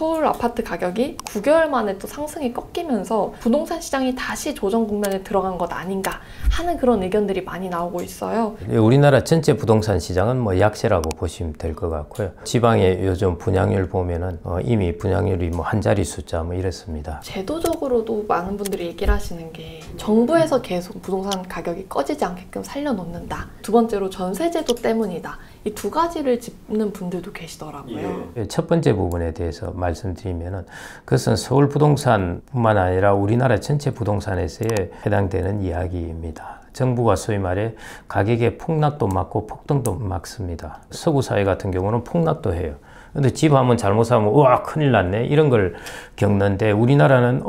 서울 아파트 가격이 9개월 만에 또 상승이 꺾이면서 부동산 시장이 다시 조정 국면에 들어간 것 아닌가 하는 그런 의견들이 많이 나오고 있어요. 우리나라 전체 부동산 시장은 뭐 약세라고 보시면 될 것 같고요. 지방의 요즘 분양률 보면은 이미 분양률이 뭐 한 자리 숫자 뭐 이랬습니다. 제도적으로도 많은 분들이 얘기를 하시는 게 정부에서 계속 부동산 가격이 꺼지지 않게끔 살려놓는다. 두 번째로 전세제도 때문이다. 이 두 가지를 짚는 분들도 계시더라고요. 첫 번째 부분에 대해서 말씀드리면은 그것은 서울 부동산뿐만 아니라 우리나라 전체 부동산에서에 해당되는 이야기입니다. 정부가 소위 말해 가격에 폭락도 막고 폭등도 막습니다. 서구 사회 같은 경우는 폭락도 해요. 근데 집 한번 잘못 사면 우와 큰일 났네 이런 걸 겪는데 우리나라는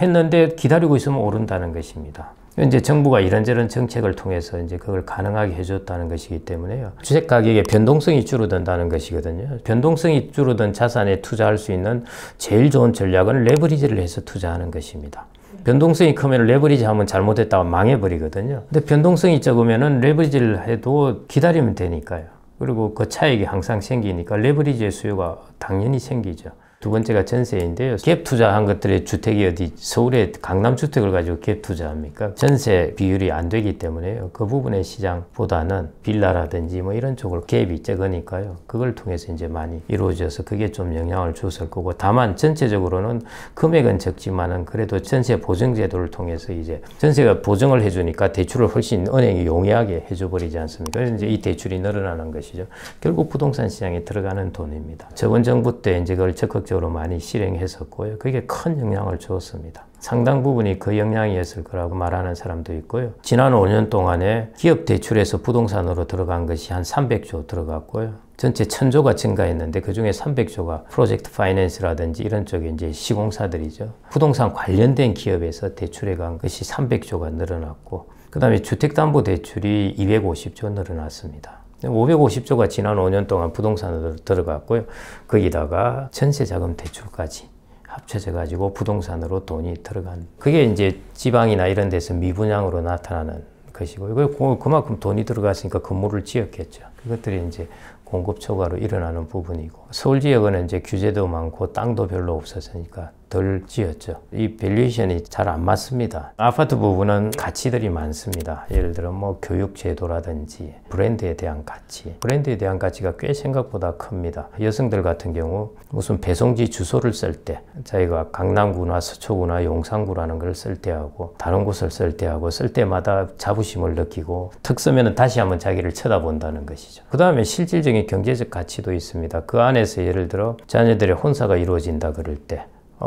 했는데 기다리고 있으면 오른다는 것입니다. 이제 정부가 이런저런 정책을 통해서 이제 그걸 가능하게 해줬다는 것이기 때문에요. 주택 가격의 변동성이 줄어든다는 것이거든요. 변동성이 줄어든 자산에 투자할 수 있는 제일 좋은 전략은 레버리지를 해서 투자하는 것입니다. 변동성이 크면 레버리지 하면 잘못했다가 망해버리거든요. 근데 변동성이 적으면은 레버리지를 해도 기다리면 되니까요. 그리고 그 차익이 항상 생기니까 레버리지의 수요가 당연히 생기죠. 두 번째가 전세인데요. 갭 투자한 것들의 주택이 어디 서울의 강남 주택을 가지고 갭 투자합니까? 전세 비율이 안 되기 때문에요. 그 부분의 시장보다는 빌라라든지 뭐 이런 쪽으로 갭이 적으니까요. 그걸 통해서 이제 많이 이루어져서 그게 좀 영향을 줬을 거고 다만 전체적으로는 금액은 적지만은 그래도 전세 보증 제도를 통해서 이제 전세가 보증을 해주니까 대출을 훨씬 은행이 용이하게 해줘 버리지 않습니까? 그래서 이제 이 대출이 늘어나는 것이죠. 결국 부동산 시장에 들어가는 돈입니다. 저번 정부 때 이제 그걸 적극 적으로 많이 실행했었고요. 그게 큰 영향을 주었습니다. 상당 부분이 그 영향이었을 거라고 말하는 사람도 있고요. 지난 5년 동안에 기업 대출에서 부동산으로 들어간 것이 한 300조 들어갔고요. 전체 1000조가 증가했는데 그 중에 300조가 프로젝트 파이낸스라든지 이런 쪽에 이제 시공사들이죠. 부동산 관련된 기업에서 대출해 간 것이 300조가 늘어났고 그 다음에 주택담보대출이 250조 늘어났습니다. 550조가 지난 5년 동안 부동산으로 들어갔고요. 거기다가 전세자금 대출까지 합쳐져 가지고 부동산으로 돈이 들어간. 그게 이제 지방이나 이런 데서 미분양으로 나타나는 것이고, 그만큼 돈이 들어갔으니까 건물을 지었겠죠. 그것들이 이제 공급 초과로 일어나는 부분이고, 서울 지역은 이제 규제도 많고 땅도 별로 없었으니까 덜 지었죠. 이 밸류에이션이 잘 안 맞습니다. 아파트 부분은 가치들이 많습니다. 예를 들어 뭐 교육 제도라든지 브랜드에 대한 가치. 브랜드에 대한 가치가 꽤 생각보다 큽니다. 여성들 같은 경우 무슨 배송지 주소를 쓸 때 자기가 강남구나 서초구나 용산구라는 걸 쓸 때하고 다른 곳을 쓸 때하고 쓸 때마다 자부심을 느끼고 턱 쓰면은 다시 한번 자기를 쳐다본다는 것이죠. 그 다음에 실질적인 경제적 가치도 있습니다. 그 안에서 예를 들어 자녀들의 혼사가 이루어진다 그럴 때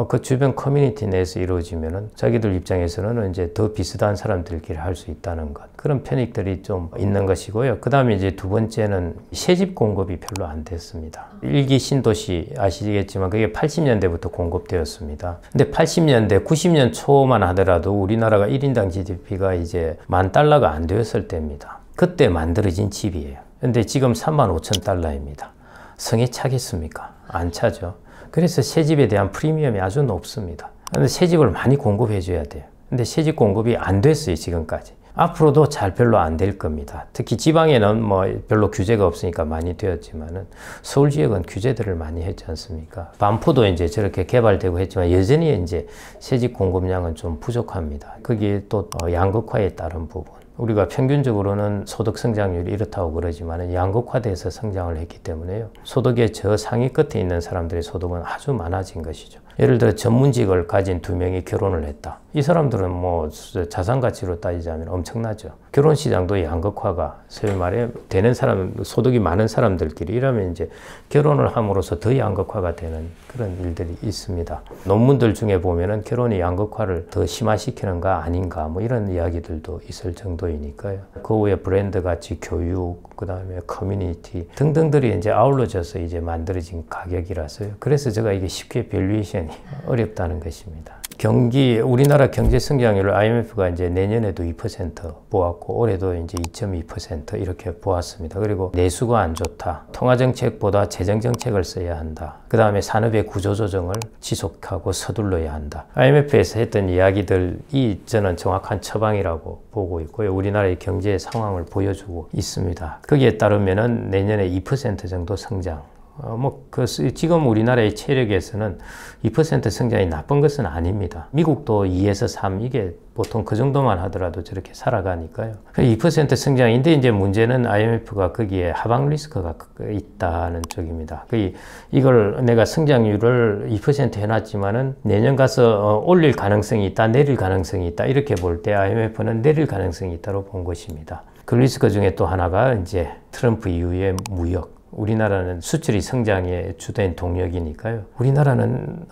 그 주변 커뮤니티 내에서 이루어지면은 자기들 입장에서는 이제 더 비슷한 사람들끼리 할 수 있다는 것. 그런 편익들이 좀 있는 것이고요. 그 다음에 이제 두 번째는 새집 공급이 별로 안 됐습니다. 일기 신도시 아시겠지만 그게 80년대부터 공급되었습니다. 근데 80년대, 90년 초만 하더라도 우리나라가 1인당 GDP가 이제 $10,000가 안 되었을 때입니다. 그때 만들어진 집이에요. 근데 지금 35,000달러입니다. 성에 차겠습니까? 안 차죠. 그래서 새집에 대한 프리미엄이 아주 높습니다. 근데 새집을 많이 공급해 줘야 돼요. 근데 새집 공급이 안 됐어요, 지금까지. 앞으로도 잘 별로 안 될 겁니다. 특히 지방에는 뭐 별로 규제가 없으니까 많이 되었지만은 서울 지역은 규제들을 많이 했지 않습니까? 반포도 이제 저렇게 개발되고 했지만 여전히 이제 새집 공급량은 좀 부족합니다. 거기에 또 양극화에 따른 부분. 우리가 평균적으로는 소득 성장률이 이렇다고 그러지만 양극화돼서 성장을 했기 때문에요. 소득의 저 상위 끝에 있는 사람들의 소득은 아주 많아진 것이죠. 예를 들어 전문직을 가진 두 명이 결혼을 했다. 이 사람들은 뭐 자산 가치로 따지자면 엄청나죠. 결혼 시장도 양극화가 소위 말해 되는 사람, 소득이 많은 사람들끼리 이러면 이제 결혼을 함으로써 더 양극화가 되는 그런 일들이 있습니다. 논문들 중에 보면은 결혼이 양극화를 더 심화시키는가 아닌가 뭐 이런 이야기들도 있을 정도이니까요. 그 후에 브랜드 가치, 교육, 그 다음에 커뮤니티 등등들이 이제 아울러져서 이제 만들어진 가격이라서요. 그래서 제가 이게 쉽게 밸류에이션이 어렵다는 것입니다. 우리나라 경제 성장률을 IMF가 이제 내년에도 2% 보았고 올해도 이제 2.2% 이렇게 보았습니다. 그리고 내수가 안 좋다. 통화정책보다 재정정책을 써야 한다. 그 다음에 산업의 구조조정을 지속하고 서둘러야 한다. IMF에서 했던 이야기들이 저는 정확한 처방이라고 보고 있고요. 우리나라의 경제 상황을 보여주고 있습니다. 거기에 따르면은 내년에 2% 정도 성장. 지금 우리나라의 체력에서는 2% 성장이 나쁜 것은 아닙니다. 미국도 2에서 3, 이게 보통 그 정도만 하더라도 저렇게 살아가니까요. 2% 성장인데 이제 문제는 IMF가 거기에 하방 리스크가 있다는 쪽입니다. 이걸 내가 성장률을 2% 해놨지만은 내년 가서 올릴 가능성이 있다, 내릴 가능성이 있다, 이렇게 볼 때 IMF는 내릴 가능성이 있다고 본 것입니다. 그 리스크 중에 또 하나가 이제 트럼프 이후의 무역. 우리나라는 수출이 성장의 주된 동력이니까요. 우리나라는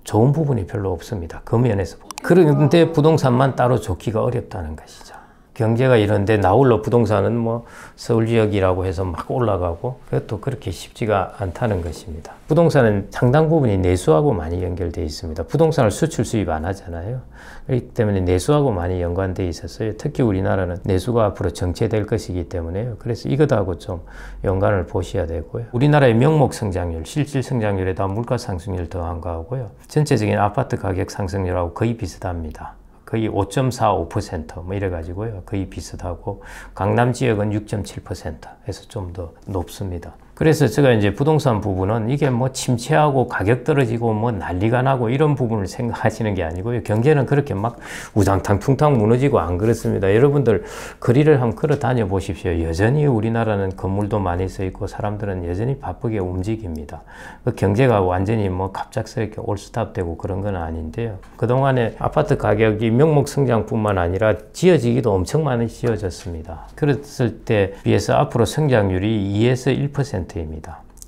좋은 부분이 별로 없습니다. 그 면에서. 그런데 부동산만 따로 좋기가 어렵다는 것이죠. 경제가 이런데 나홀로 부동산은 뭐 서울 지역이라고 해서 막 올라가고 그것도 그렇게 쉽지가 않다는 것입니다. 부동산은 상당 부분이 내수하고 많이 연결되어 있습니다. 부동산을 수출 수입 안 하잖아요. 그렇기 때문에 내수하고 많이 연관되어 있었어요. 특히 우리나라는 내수가 앞으로 정체될 것이기 때문에요. 그래서 이것하고 좀 연관을 보셔야 되고요. 우리나라의 명목 성장률, 실질 성장률에다 물가 상승률 더한 거하고요. 전체적인 아파트 가격 상승률하고 거의 비슷합니다. 거의 5.45% 뭐 이래가지고요. 거의 비슷하고 강남 지역은 6.7% 해서 좀 더 높습니다. 그래서 제가 이제 부동산 부분은 이게 뭐 침체하고 가격 떨어지고 뭐 난리가 나고 이런 부분을 생각하시는 게 아니고요. 경제는 그렇게 막 우당탕 퉁탕 무너지고 안 그렇습니다. 여러분들 거리를 한번 걸어 다녀 보십시오. 여전히 우리나라는 건물도 많이 써 있고 사람들은 여전히 바쁘게 움직입니다. 그 경제가 완전히 뭐 갑작스럽게 올스탑되고 그런 건 아닌데요. 그동안에 아파트 가격이 명목 성장뿐만 아니라 지어지기도 엄청 많이 지어졌습니다. 그랬을 때 비해서 앞으로 성장률이 2에서 1%입니다.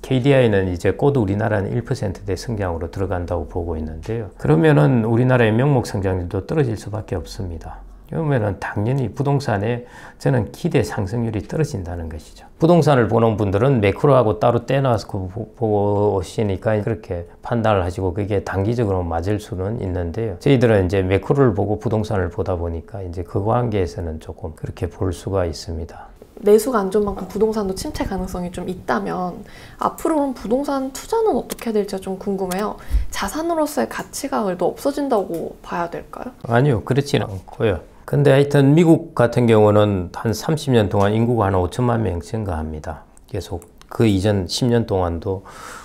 KDI는 이제 곧 우리나라는 1%대 성장으로 들어간다고 보고 있는데요. 그러면은 우리나라의 명목 성장률도 떨어질 수밖에 없습니다. 그러면은 당연히 부동산에 저는 기대 상승률이 떨어진다는 것이죠. 부동산을 보는 분들은 매크로하고 따로 떼놔서 보시니까 그렇게 판단을 하시고 그게 단기적으로 맞을 수는 있는데요. 저희들은 이제 매크로를 보고 부동산을 보다 보니까 이제 그 관계에서는 조금 그렇게 볼 수가 있습니다. 내수가 안 좋은 만큼 부동산도 침체 가능성이 좀 있다면 앞으로는 부동산 투자는 어떻게 될지가 좀 궁금해요. 자산으로서의 가치가 그래도 없어진다고 봐야 될까요? 아니요, 그렇지는 않고요. 근데 하여튼 미국 같은 경우는 한 30년 동안 인구가 한 5천만 명 증가합니다. 계속 그 이전 10년 동안도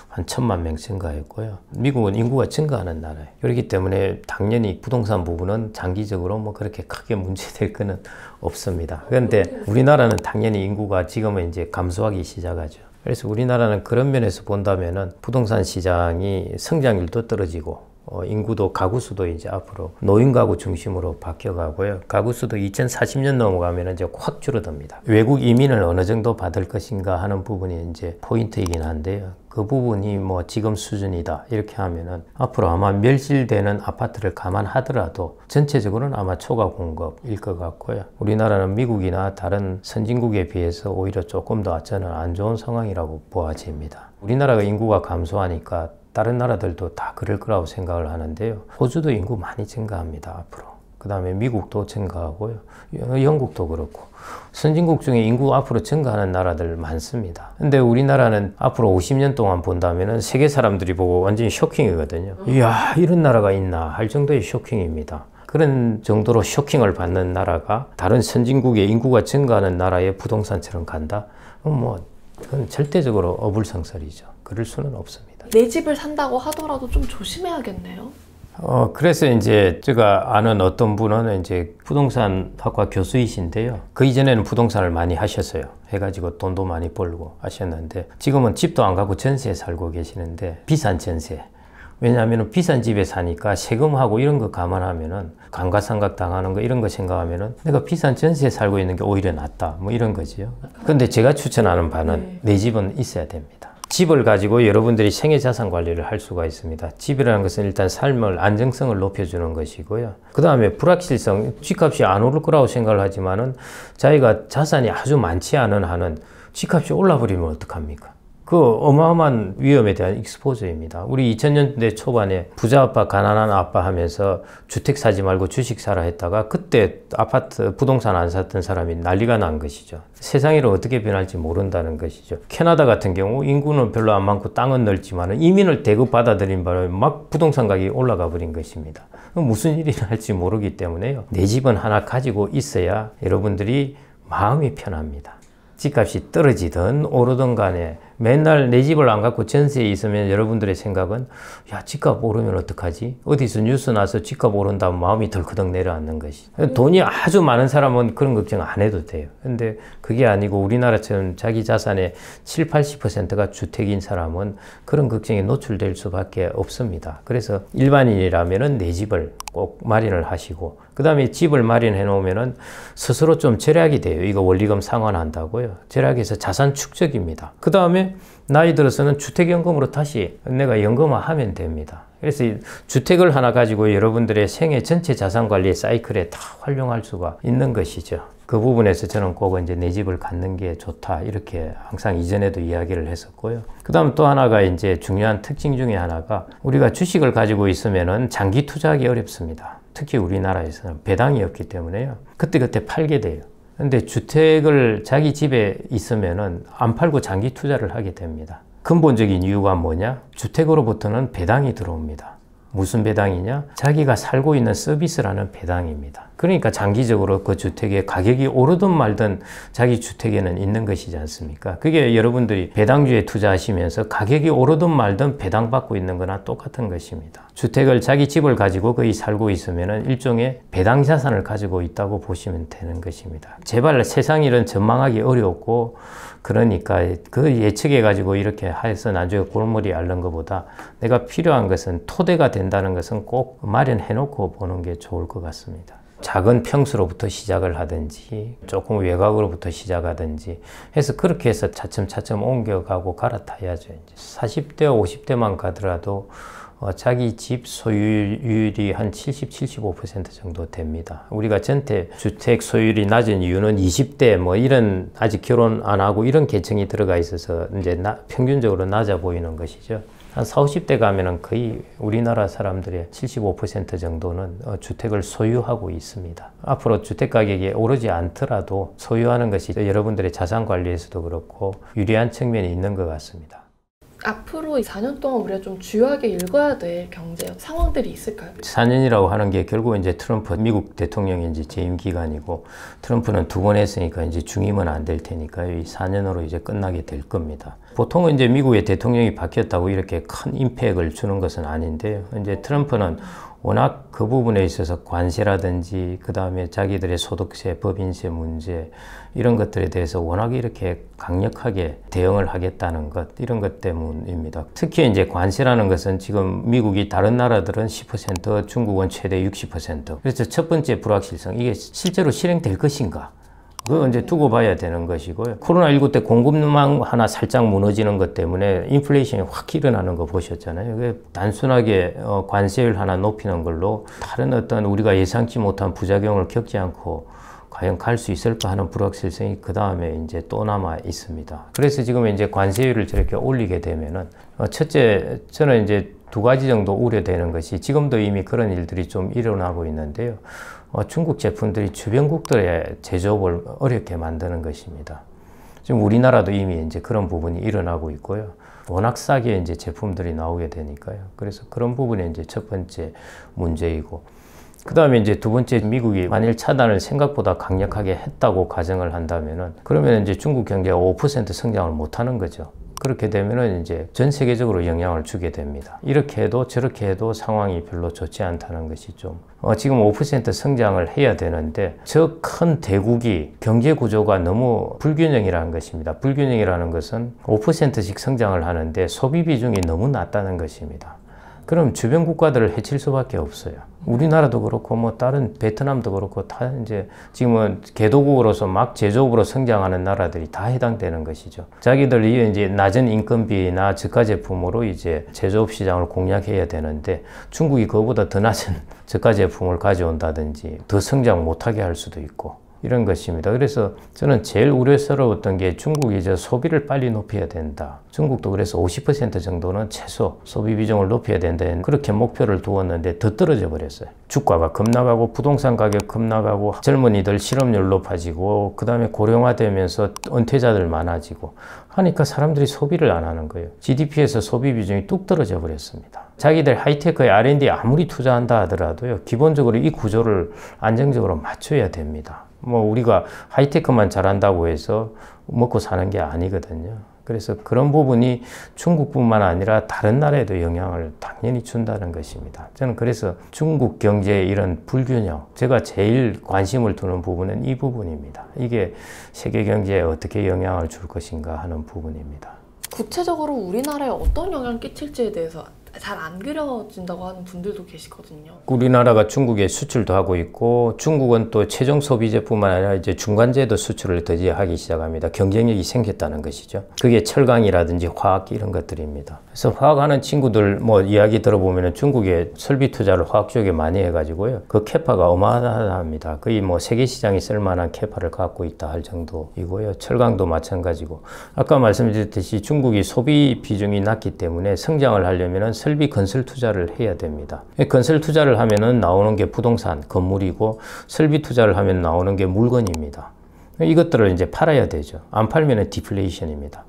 한 1,000만 명 증가했고요. 미국은 인구가 증가하는 나라예요. 그렇기 때문에 당연히 부동산 부분은 장기적으로 뭐 그렇게 크게 문제될 거는 없습니다. 그런데 우리나라는 당연히 인구가 지금은 이제 감소하기 시작하죠. 그래서 우리나라는 그런 면에서 본다면은 부동산 시장이 성장률도 떨어지고 인구도 가구 수도 이제 앞으로 노인 가구 중심으로 바뀌어가고요. 가구 수도 2040년 넘어가면 이제 확 줄어듭니다. 외국 이민을 어느 정도 받을 것인가 하는 부분이 이제 포인트이긴 한데요. 그 부분이 뭐 지금 수준이다 이렇게 하면은 앞으로 아마 멸실되는 아파트를 감안하더라도 전체적으로는 아마 초과 공급일 것 같고요. 우리나라는 미국이나 다른 선진국에 비해서 오히려 조금 더 저는 안 좋은 상황이라고 보아집니다. 우리나라가 인구가 감소하니까 다른 나라들도 다 그럴 거라고 생각을 하는데요. 호주도 인구 많이 증가합니다, 앞으로. 그 다음에 미국도 증가하고요. 영국도 그렇고. 선진국 중에 인구 앞으로 증가하는 나라들 많습니다. 근데 우리나라는 앞으로 50년 동안 본다면은 세계 사람들이 보고 완전히 쇼킹이거든요. 이야, 이런 나라가 있나 할 정도의 쇼킹입니다. 그런 정도로 쇼킹을 받는 나라가 다른 선진국의 인구가 증가하는 나라의 부동산처럼 간다? 그건 절대적으로 어불성설이죠. 그럴 수는 없습니다. 내 집을 산다고 하더라도 좀 조심해야겠네요. 그래서 이제 제가 아는 어떤 분은 이제 부동산 학과 교수이신데요. 그 이전에는 부동산을 많이 하셨어요. 해가지고 돈도 많이 벌고 하셨는데 지금은 집도 안 가고 전세에 살고 계시는데 비싼 전세. 왜냐하면 비싼 집에 사니까 세금하고 이런 거 감안하면은 감가상각 당하는 거 이런 거 생각하면은 내가 비싼 전세에 살고 있는 게 오히려 낫다 뭐 이런 거지요. 근데 제가 추천하는 바는 내 집은 있어야 됩니다. 집을 가지고 여러분들이 생애자산 관리를 할 수가 있습니다. 집이라는 것은 일단 삶을 안정성을 높여주는 것이고요. 그 다음에 불확실성, 집값이 안 오를 거라고 생각을 하지만은 자기가 자산이 아주 많지 않은 한은 집값이 올라버리면 어떡합니까? 그 어마어마한 위험에 대한 익스포저입니다. 우리 2000년대 초반에 부자 아빠, 가난한 아빠 하면서 주택 사지 말고 주식 사라 했다가 그때 아파트, 부동산 안 샀던 사람이 난리가 난 것이죠. 세상이 어떻게 변할지 모른다는 것이죠. 캐나다 같은 경우 인구는 별로 안 많고 땅은 넓지만 이민을 대거 받아들인 바람에 막 부동산 가격이 올라가 버린 것입니다. 무슨 일이 날지 모르기 때문에요. 내 집은 하나 가지고 있어야 여러분들이 마음이 편합니다. 집값이 떨어지든 오르든 간에 맨날 내 집을 안 갖고 전세에 있으면 여러분들의 생각은 야, 집값 오르면 어떡하지? 어디서 뉴스 나서 집값 오른다면 마음이 덜커덕 내려앉는 것이. 돈이 아주 많은 사람은 그런 걱정 안 해도 돼요. 근데 그게 아니고 우리나라처럼 자기 자산의 7, 80%가 주택인 사람은 그런 걱정에 노출될 수밖에 없습니다. 그래서 일반인이라면은 내 집을 꼭 마련을 하시고, 그 다음에 집을 마련해 놓으면은 스스로 좀 절약이 돼요. 이거 원리금 상환한다고요. 절약해서 자산 축적입니다. 그 다음에 나이 들어서는 주택연금으로 다시 내가 연금화하면 됩니다. 그래서 이 주택을 하나 가지고 여러분들의 생애 전체 자산관리 사이클에 다 활용할 수가 있는 것이죠. 그 부분에서 저는 꼭 이제 내 집을 갖는 게 좋다, 이렇게 항상 이전에도 이야기를 했었고요. 그 다음 또 하나가 이제 중요한 특징 중에 하나가, 우리가 주식을 가지고 있으면은 장기 투자하기 어렵습니다. 특히 우리나라에서는 배당이 없기 때문에요. 그때그때 팔게 돼요. 근데 주택을 자기 집에 있으면은 안 팔고 장기 투자를 하게 됩니다. 근본적인 이유가 뭐냐? 주택으로부터는 배당이 들어옵니다. 무슨 배당이냐? 자기가 살고 있는 서비스라는 배당입니다. 그러니까 장기적으로 그 주택의 가격이 오르든 말든 자기 주택에는 있는 것이지 않습니까? 그게 여러분들이 배당주에 투자하시면서 가격이 오르든 말든 배당받고 있는 거나 똑같은 것입니다. 주택을, 자기 집을 가지고 거의 살고 있으면 일종의 배당 자산을 가지고 있다고 보시면 되는 것입니다. 제발 세상 일은 전망하기 어렵고, 그러니까 그 예측해 가지고 이렇게 해서 나중에 골머리 앓는 것보다 내가 필요한 것은, 토대가 된다는 것은 꼭 마련해 놓고 보는 게 좋을 것 같습니다. 작은 평수로부터 시작을 하든지 조금 외곽으로부터 시작하든지 해서 그렇게 해서 차츰차츰 옮겨가고 갈아타야죠. 이제 40대, 50대만 가더라도 자기 집 소유율이 한 70, 75% 정도 됩니다. 우리가 전체 주택 소유율이 낮은 이유는 20대 뭐 이런 아직 결혼 안 하고 이런 계층이 들어가 있어서 이제 평균적으로 낮아 보이는 것이죠. 한 40, 50대 가면은 거의 우리나라 사람들의 75% 정도는 주택을 소유하고 있습니다. 앞으로 주택 가격이 오르지 않더라도 소유하는 것이 여러분들의 자산 관리에서도 그렇고 유리한 측면이 있는 것 같습니다. 앞으로 4년 동안 우리가 좀 주요하게 읽어야 될 경제 상황들이 있을까요? 4년이라고 하는 게 결국 이제 트럼프 미국 대통령이 이제 재임 기간이고, 트럼프는 2번 했으니까 이제 중임은 안 될 테니까요. 이 4년으로 이제 끝나게 될 겁니다. 보통은 이제 미국의 대통령이 바뀌었다고 이렇게 큰 임팩을 주는 것은 아닌데요. 이제 트럼프는 워낙 그 부분에 있어서 관세라든지 그 다음에 자기들의 소득세, 법인세 문제 이런 것들에 대해서 워낙 이렇게 강력하게 대응을 하겠다는 것, 이런 것 때문입니다. 특히 이제 관세라는 것은 지금 미국이 다른 나라들은 10%, 중국은 최대 60%. 그래서 첫 번째 불확실성, 이게 실제로 실행될 것인가? 그거 이제 두고 봐야 되는 것이고요. 코로나19 때 공급망 하나 살짝 무너지는 것 때문에 인플레이션이 확 일어나는 거 보셨잖아요. 단순하게 관세율 하나 높이는 걸로 다른 어떤 우리가 예상치 못한 부작용을 겪지 않고 과연 갈 수 있을까 하는 불확실성이 그 다음에 이제 또 남아 있습니다. 그래서 지금 이제 관세율을 저렇게 올리게 되면은, 첫째, 저는 이제 2가지 정도 우려되는 것이, 지금도 이미 그런 일들이 좀 일어나고 있는데요. 중국 제품들이 주변국들의 제조업을 어렵게 만드는 것입니다. 지금 우리나라도 이미 이제 그런 부분이 일어나고 있고요. 워낙 싸게 이제 제품들이 나오게 되니까요. 그래서 그런 부분이 이제 첫 번째 문제이고, 그 다음에 이제 두 번째, 미국이 만일 차단을 생각보다 강력하게 했다고 가정을 한다면은, 그러면 이제 중국 경제가 5% 성장을 못 하는 거죠. 그렇게 되면은 이제 전 세계적으로 영향을 주게 됩니다. 이렇게 해도 저렇게 해도 상황이 별로 좋지 않다는 것이 좀, 지금 5% 성장을 해야 되는데 저 큰 대국이 경제 구조가 너무 불균형이라는 것입니다. 불균형이라는 것은 5%씩 성장을 하는데 소비 비중이 너무 낮다는 것입니다. 그럼 주변 국가들을 해칠 수밖에 없어요. 우리나라도 그렇고 뭐 다른 베트남도 그렇고 다 이제 지금은 개도국으로서 막 제조업으로 성장하는 나라들이 다 해당되는 것이죠. 자기들이 이제 낮은 인건비나 저가 제품으로 이제 제조업 시장을 공략해야 되는데 중국이 그거보다 더 낮은 저가 제품을 가져온다든지 더 성장 못하게 할 수도 있고, 이런 것입니다. 그래서 저는 제일 우려스러웠던 게 중국이 이제 소비를 빨리 높여야 된다. 중국도 그래서 50% 정도는 최소 소비 비중을 높여야 된다. 그렇게 목표를 두었는데 더 떨어져 버렸어요. 주가가 급락하고 부동산 가격 급락하고 젊은이들 실업률 높아지고 그 다음에 고령화되면서 은퇴자들 많아지고 하니까 사람들이 소비를 안 하는 거예요. GDP에서 소비 비중이 뚝 떨어져 버렸습니다. 자기들 하이테크에 R&D에 아무리 투자한다 하더라도요, 기본적으로 이 구조를 안정적으로 맞춰야 됩니다. 뭐 우리가 하이테크만 잘한다고 해서 먹고 사는 게 아니거든요. 그래서 그런 부분이 중국뿐만 아니라 다른 나라에도 영향을 당연히 준다는 것입니다. 저는 그래서 중국 경제의 이런 불균형, 제가 제일 관심을 두는 부분은 이 부분입니다. 이게 세계 경제에 어떻게 영향을 줄 것인가 하는 부분입니다. 구체적으로 우리나라에 어떤 영향을 끼칠지에 대해서 잘 안 그려진다고 하는 분들도 계시거든요. 우리나라가 중국에 수출도 하고 있고 중국은 또 최종 소비재뿐만 아니라 이제 중간재도 수출을 드디어 하기 시작합니다. 경쟁력이 생겼다는 것이죠. 그게 철강이라든지 화학 이런 것들입니다. 그래서 화학하는 친구들 뭐 이야기 들어보면 중국에 설비 투자를 화학 쪽에 많이 해가지고요. 그 캐파가 어마어마합니다. 거의 뭐 세계 시장이 쓸만한 캐파를 갖고 있다 할 정도이고요. 철강도 마찬가지고 아까 말씀드렸듯이 중국이 소비 비중이 낮기 때문에 성장을 하려면 설비 건설 투자를 해야 됩니다. 건설 투자를 하면은 나오는 게 부동산, 건물이고 설비 투자를 하면 나오는 게 물건입니다. 이것들을 이제 팔아야 되죠. 안 팔면은 디플레이션입니다.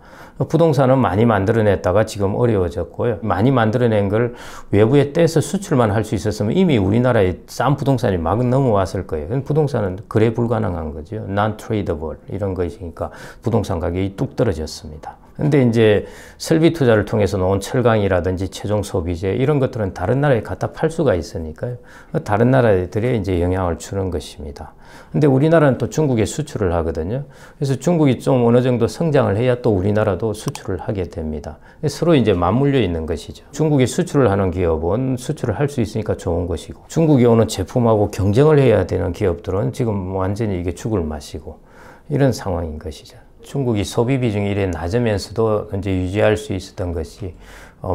부동산은 많이 만들어냈다가 지금 어려워졌고요. 많이 만들어낸 걸 외부에 떼서 수출만 할 수 있었으면 이미 우리나라에 싼 부동산이 막 넘어왔을 거예요. 부동산은 거래 불가능한 거죠. non-tradable 이런 것이니까 부동산 가격이 뚝 떨어졌습니다. 근데 이제 설비 투자를 통해서 나온 철강이라든지 최종 소비재 이런 것들은 다른 나라에 갖다 팔 수가 있으니까요. 다른 나라들에 이제 영향을 주는 것입니다. 근데 우리나라는 또 중국에 수출을 하거든요. 그래서 중국이 좀 어느 정도 성장을 해야 또 우리나라도 수출을 하게 됩니다. 서로 이제 맞물려 있는 것이죠. 중국에 수출을 하는 기업은 수출을 할 수 있으니까 좋은 것이고 중국에 오는 제품하고 경쟁을 해야 되는 기업들은 지금 완전히 이게 죽을 맛이고 이런 상황인 것이죠. 중국이 소비 비중이 이래 낮으면서도 이제 유지할 수 있었던 것이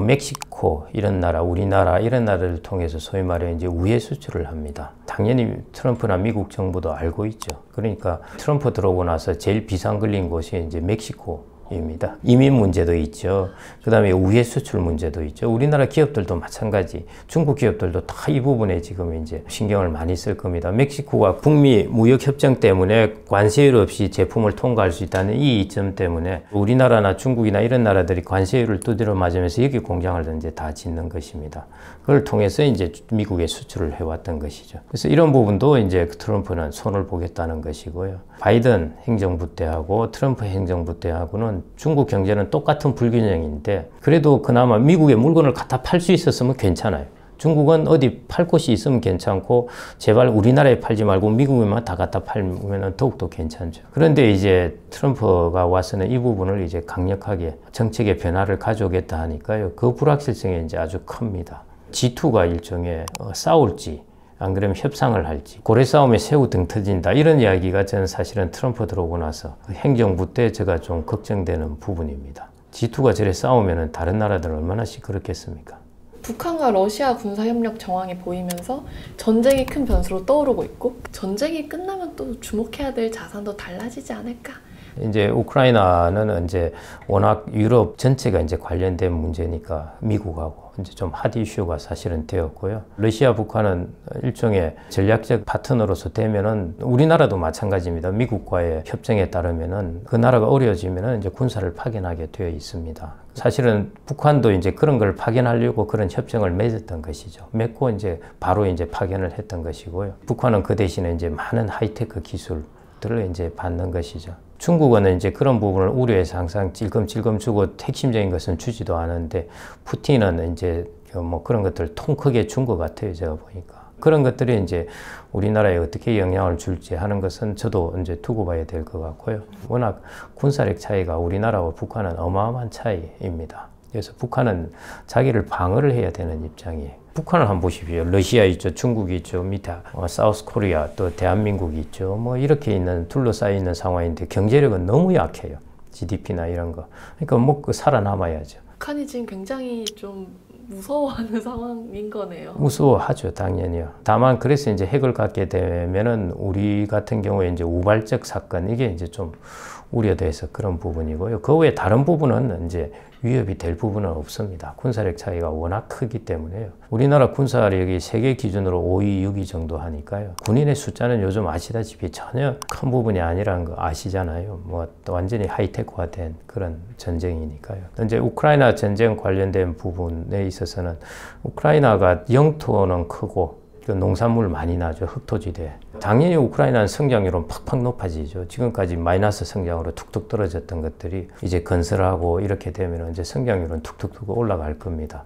멕시코 이런 나라, 우리나라 이런 나라를 통해서 소위 말해 이제 우회 수출을 합니다. 당연히 트럼프나 미국 정부도 알고 있죠. 그러니까 트럼프 들어오고 나서 제일 비상 걸린 곳이 이제 멕시코. 입니다. 이민 문제도 있죠. 그 다음에 우회 수출 문제도 있죠. 우리나라 기업들도 마찬가지. 중국 기업들도 다 이 부분에 지금 이제 신경을 많이 쓸 겁니다. 멕시코가 북미 무역 협정 때문에 관세율 없이 제품을 통과할 수 있다는 이 이점 때문에 우리나라나 중국이나 이런 나라들이 관세율을 두드려 맞으면서 여기 공장을 이제 다 짓는 것입니다. 그걸 통해서 이제 미국에 수출을 해왔던 것이죠. 그래서 이런 부분도 이제 트럼프는 손을 보겠다는 것이고요. 바이든 행정부 때하고 트럼프 행정부 때하고는 중국 경제는 똑같은 불균형인데 그래도 그나마 미국에 물건을 갖다 팔 수 있었으면 괜찮아요. 중국은 어디 팔 곳이 있으면 괜찮고 제발 우리나라에 팔지 말고 미국에만 다 갖다 팔면 더욱더 괜찮죠. 그런데 이제 트럼프가 와서는 이 부분을 이제 강력하게 정책의 변화를 가져오겠다 하니까요. 그 불확실성이 이제 아주 큽니다. G2가 일종의 싸울지 안 그러면 협상을 할지 고래 싸움에 새우 등 터진다 이런 이야기가 저는 사실은 트럼프 들어오고 나서 행정부 때 제가 좀 걱정되는 부분입니다. G2가 저래 싸우면 다른 나라들은 얼마나 시끄럽겠습니까? 북한과 러시아 군사협력 정황이 보이면서 전쟁이 큰 변수로 떠오르고 있고 전쟁이 끝나면 또 주목해야 될 자산도 달라지지 않을까? 이제 우크라이나는 이제 워낙 유럽 전체가 이제 관련된 문제니까 미국하고 이제 좀 핫 이슈가 사실은 되었고요. 러시아, 북한은 일종의 전략적 파트너로서 되면은 우리나라도 마찬가지입니다. 미국과의 협정에 따르면은 그 나라가 어려워지면은 이제 군사를 파견하게 되어 있습니다. 사실은 북한도 이제 그런 걸 파견하려고 그런 협정을 맺었던 것이죠. 맺고 이제 바로 이제 파견을 했던 것이고요. 북한은 그 대신에 이제 많은 하이테크 기술들을 이제 받는 것이죠. 중국은 이제 그런 부분을 우려해서 항상 찔끔찔끔 주고 핵심적인 것은 주지도 않은데 푸틴은 이제 뭐 그런 것들을 통 크게 준 것 같아요. 제가 보니까. 그런 것들이 이제 우리나라에 어떻게 영향을 줄지 하는 것은 저도 이제 두고 봐야 될 것 같고요. 워낙 군사력 차이가 우리나라와 북한은 어마어마한 차이입니다. 그래서 북한은 자기를 방어를 해야 되는 입장이에요. 북한을 한번 보십시오. 러시아 있죠, 중국이 있죠, 밑에 사우스 코리아, 또 대한민국이 있죠. 뭐 이렇게 있는 둘러싸여 있는 상황인데 경제력은 너무 약해요. GDP나 이런 거. 그러니까 먹고 살아남아야죠. 북한이 지금 굉장히 좀 무서워하는 상황인 거네요. 무서워하죠, 당연히요. 다만 그래서 이제 핵을 갖게 되면은 우리 같은 경우에 이제 우발적 사건 이게 이제 좀 우려돼서 그런 부분이고요. 그 외에 다른 부분은 이제 위협이 될 부분은 없습니다. 군사력 차이가 워낙 크기 때문에요. 우리나라 군사력이 세계 기준으로 5위, 6위 정도 하니까요. 군인의 숫자는 요즘 아시다시피 전혀 큰 부분이 아니라는 거 아시잖아요. 뭐 완전히 하이테크화된 그런 전쟁이니까요. 이제 우크라이나 전쟁 관련된 부분에 있어서는 우크라이나가 영토는 크고 농산물 많이 나죠. 흑토지대. 당연히 우크라이나는 성장률은 팍팍 높아지죠. 지금까지 마이너스 성장으로 툭툭 떨어졌던 것들이 이제 건설하고 이렇게 되면 이제 성장률은 툭툭툭 올라갈 겁니다.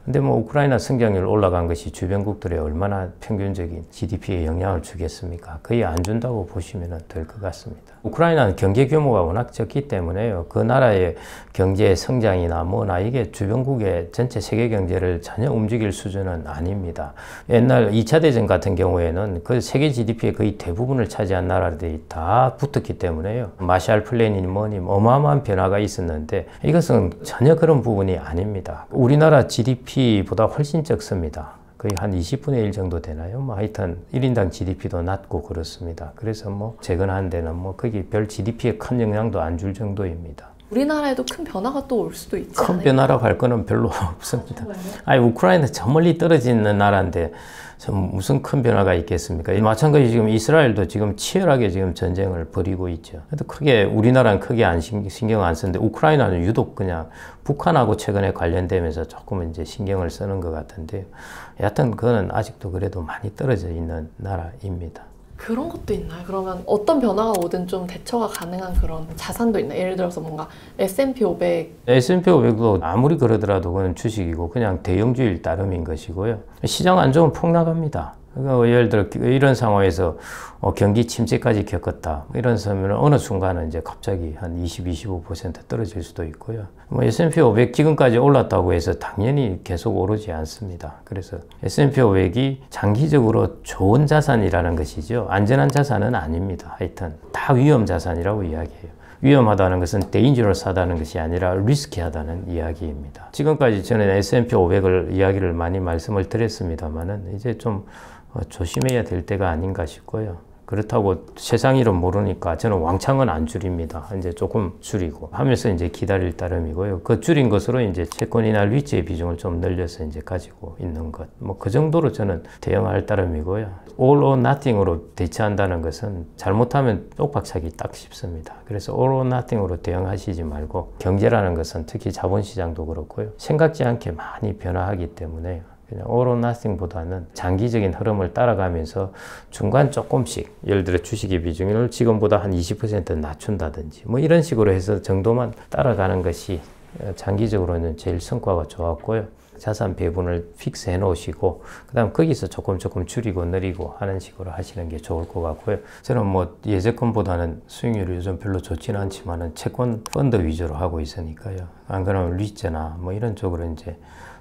근데 뭐 우크라이나 성장률 올라간 것이 주변국들에 얼마나 평균적인 GDP에 영향을 주겠습니까? 거의 안 준다고 보시면 될 것 같습니다. 우크라이나는 경제 규모가 워낙 적기 때문에요. 그 나라의 경제 성장이나 뭐나 이게 주변국의 전체 세계 경제를 전혀 움직일 수준은 아닙니다. 옛날 2차 대전 같은 경우에는 그 세계 GDP의 거의 대부분을 차지한 나라들이 다 붙었기 때문에요. 마샬 플랜이니 뭐니 어마어마한 변화가 있었는데 이것은 전혀 그런 부분이 아닙니다. 우리나라 GDP보다 훨씬 적습니다. 거의 한 20분의 1 정도 되나요? 뭐 하여튼 1인당 GDP도 낮고 그렇습니다. 그래서 뭐 재건하는 데는 뭐 거기 별 GDP에 큰 영향도 안 줄 정도입니다. 우리나라에도 큰 변화가 또 올 수도 있지 큰 않을까? 변화라고 할 거는 별로 없습니다. 아니 우크라이나 저 멀리 떨어지는 나라인데 무슨 큰 변화가 있겠습니까? 마찬가지 지금 이스라엘도 지금 치열하게 지금 전쟁을 벌이고 있죠. 그래도 크게 우리나라는 크게 신경 안 쓰는데 우크라이나는 유독 그냥 북한하고 최근에 관련되면서 조금 이제 신경을 쓰는 것 같은데요. 여하튼 그거는 아직도 그래도 많이 떨어져 있는 나라입니다. 그런 것도 있나요? 그러면 어떤 변화가 오든 좀 대처가 가능한 그런 자산도 있나요? 예를 들어서 뭔가 S&P 500 S&P 500도 아무리 그러더라도 그건 주식이고 그냥 대형주일 따름인 것이고요. 시장 안 좋으면 폭락합니다. 그러니까 예를 들어 이런 상황에서 경기 침체까지 겪었다. 이런 상황은 어느 순간은 이제 갑자기 한 20-25% 떨어질 수도 있고요. 뭐 S&P 500 지금까지 올랐다고 해서 당연히 계속 오르지 않습니다. 그래서 S&P 500이 장기적으로 좋은 자산이라는 것이죠. 안전한 자산은 아닙니다. 하여튼 다 위험 자산이라고 이야기해요. 위험하다는 것은 dangerous하다는 것이 아니라 리스키하다는 이야기입니다. 지금까지 저는 S&P 500을 이야기를 많이 말씀을 드렸습니다만은 이제 좀 조심해야 될 때가 아닌가 싶고요. 그렇다고 세상 일은 모르니까 저는 왕창은 안 줄입니다. 이제 조금 줄이고 하면서 이제 기다릴 따름이고요. 그 줄인 것으로 이제 채권이나 리츠의 비중을 좀 늘려서 이제 가지고 있는 것. 뭐 그 정도로 저는 대응할 따름이고요. all or nothing으로 대처한다는 것은 잘못하면 쪽박차기 딱 쉽습니다. 그래서 all or nothing으로 대응하시지 말고 경제라는 것은 특히 자본시장도 그렇고요. 생각지 않게 많이 변화하기 때문에 그냥 all or nothing보다는 장기적인 흐름을 따라가면서 중간 조금씩 예를 들어 주식의 비중을 지금보다 한 20% 낮춘다든지 뭐 이런 식으로 해서 정도만 따라가는 것이 장기적으로는 제일 성과가 좋았고요. 자산 배분을 픽스 해 놓으시고 그 다음 거기서 조금 줄이고 늘리고 하는 식으로 하시는 게 좋을 것 같고요. 저는 뭐 예적금보다는 수익률이 요즘 별로 좋지는 않지만은 채권 펀드 위주로 하고 있으니까요. 안 그러면 리츠나 뭐 이런 쪽으로 이제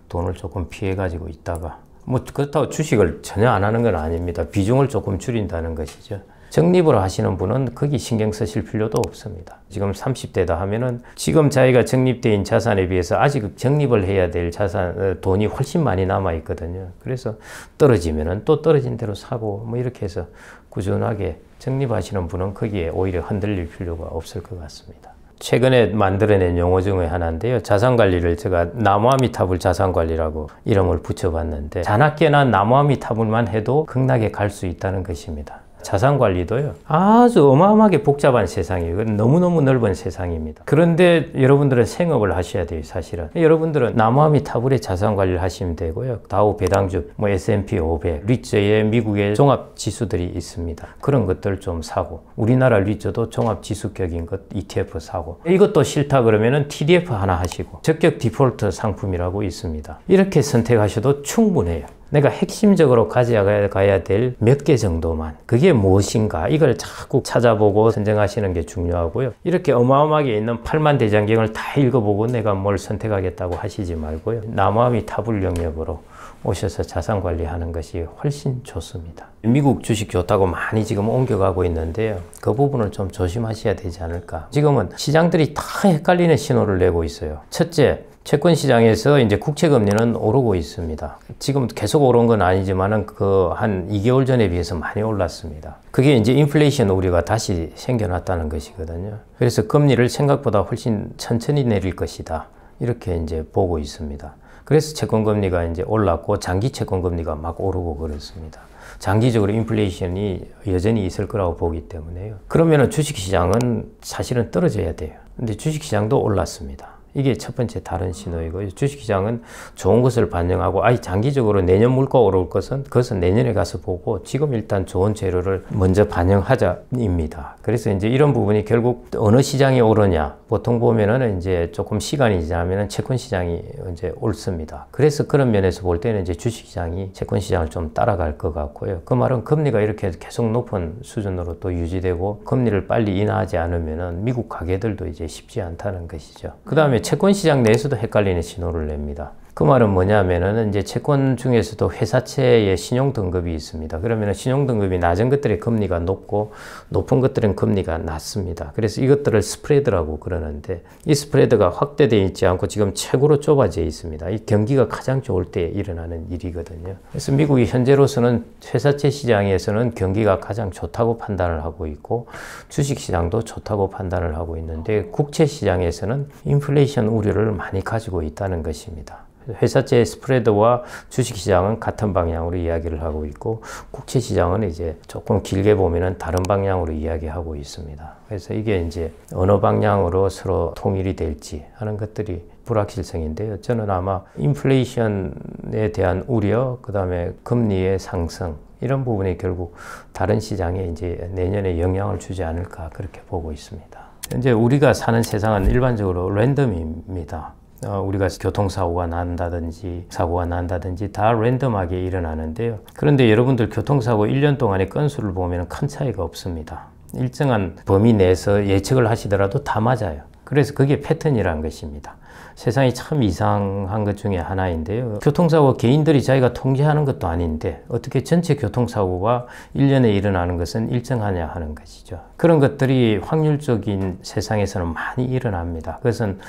돈을 조금 피해 가지고 있다가 뭐 그렇다고 주식을 전혀 안 하는 건 아닙니다. 비중을 조금 줄인다는 것이죠. 적립을 하시는 분은 거기 신경 쓰실 필요도 없습니다. 지금 30대다 하면은 지금 자기가 적립된 자산에 비해서 아직 적립을 해야 될 자산, 돈이 훨씬 많이 남아 있거든요. 그래서 떨어지면은 또 떨어진 대로 사고 뭐 이렇게 해서 꾸준하게 적립하시는 분은 거기에 오히려 흔들릴 필요가 없을 것 같습니다. 최근에 만들어낸 용어 중에 하나인데요. 자산관리를 제가 나무아미타불 자산관리라고 이름을 붙여봤는데 자나깨나 나무아미타불만 해도 극락에 갈 수 있다는 것입니다. 자산관리도요. 아주 어마어마하게 복잡한 세상이에요. 너무너무 넓은 세상입니다. 그런데 여러분들은 생업을 하셔야 돼요, 사실은. 여러분들은 나무아미타불의 자산관리를 하시면 되고요. 다우 배당주, 뭐 S&P 500, 리츠의 미국의 종합지수들이 있습니다. 그런 것들 좀 사고 우리나라 리츠도 종합지수격인 것 ETF 사고 이것도 싫다 그러면은 TDF 하나 하시고 적격 디폴트 상품이라고 있습니다. 이렇게 선택하셔도 충분해요. 내가 핵심적으로 가져가야 될 몇 개 정도만 그게 무엇인가 이걸 자꾸 찾아보고 선정하시는 게 중요하고요. 이렇게 어마어마하게 있는 8만 대장경을 다 읽어보고 내가 뭘 선택하겠다고 하시지 말고요. 나무아미타불 영역으로 오셔서 자산 관리하는 것이 훨씬 좋습니다. 미국 주식 좋다고 많이 지금 옮겨가고 있는데요. 그 부분을 좀 조심하셔야 되지 않을까. 지금은 시장들이 다 헷갈리는 신호를 내고 있어요. 첫째, 채권 시장에서 이제 국채 금리는 오르고 있습니다. 지금 계속 오른 건 아니지만은 그 한 2개월 전에 비해서 많이 올랐습니다. 그게 이제 인플레이션 우려가 다시 생겨났다는 것이거든요. 그래서 금리를 생각보다 훨씬 천천히 내릴 것이다. 이렇게 이제 보고 있습니다. 그래서 채권 금리가 이제 올랐고 장기 채권 금리가 막 오르고 그렇습니다. 장기적으로 인플레이션이 여전히 있을 거라고 보기 때문에요. 그러면은 주식 시장은 사실은 떨어져야 돼요. 근데 주식 시장도 올랐습니다. 이게 첫 번째 다른 신호이고요. 주식시장은 좋은 것을 반영하고 장기적으로 내년 물가 오를 그것은 내년에 가서 보고 지금 일단 좋은 재료를 먼저 반영하자입니다. 그래서 이제 이런 부분이 결국 어느 시장이 오르냐 보통 보면은 이제 조금 시간이 지나면은 채권 시장이 이제 옳습니다. 그래서 그런 면에서 볼 때는 이제 주식시장이 채권 시장을 좀 따라갈 것 같고요. 그 말은 금리가 이렇게 계속 높은 수준으로 또 유지되고 금리를 빨리 인하하지 않으면은 미국 가계들도 이제 쉽지 않다는 것이죠. 그 다음에 채권 시장 내에서도 헷갈리는 신호를 냅니다. 그 말은 뭐냐면은 이제 채권 중에서도 회사채의 신용 등급이 있습니다. 그러면은 신용 등급이 낮은 것들의 금리가 높고 높은 것들은 금리가 낮습니다. 그래서 이것들을 스프레드라고 그러는데 이 스프레드가 확대되어 있지 않고 지금 최고로 좁아져 있습니다. 이 경기가 가장 좋을 때 일어나는 일이거든요. 그래서 미국이 현재로서는 회사채 시장에서는 경기가 가장 좋다고 판단을 하고 있고 주식 시장도 좋다고 판단을 하고 있는데 국채 시장에서는 인플레이션 우려를 많이 가지고 있다는 것입니다. 회사채 스프레드와 주식시장은 같은 방향으로 이야기를 하고 있고 국채시장은 이제 조금 길게 보면은 다른 방향으로 이야기하고 있습니다. 그래서 이게 이제 어느 방향으로 서로 통일이 될지 하는 것들이 불확실성인데요. 저는 아마 인플레이션에 대한 우려, 그 다음에 금리의 상승 이런 부분이 결국 다른 시장에 이제 내년에 영향을 주지 않을까 그렇게 보고 있습니다. 현재 우리가 사는 세상은 일반적으로 랜덤입니다. 우리가 교통사고가 난다든지 사고가 난다든지 다 랜덤하게 일어나는데요. 그런데 여러분들 교통사고 1년 동안의 건수를 보면 큰 차이가 없습니다. 일정한 범위 내에서 예측을 하시더라도 다 맞아요. 그래서 그게 패턴이라는 것입니다. 세상이 참 이상한 것 중에 하나인데요. 교통사고 개인들이 자기가 통제하는 것도 아닌데 어떻게 전체 교통사고가 1년에 일어나는 것은 일정하냐 하는 것이죠. 그런 것들이 확률적인 세상에서는 많이 일어납니다. 그것은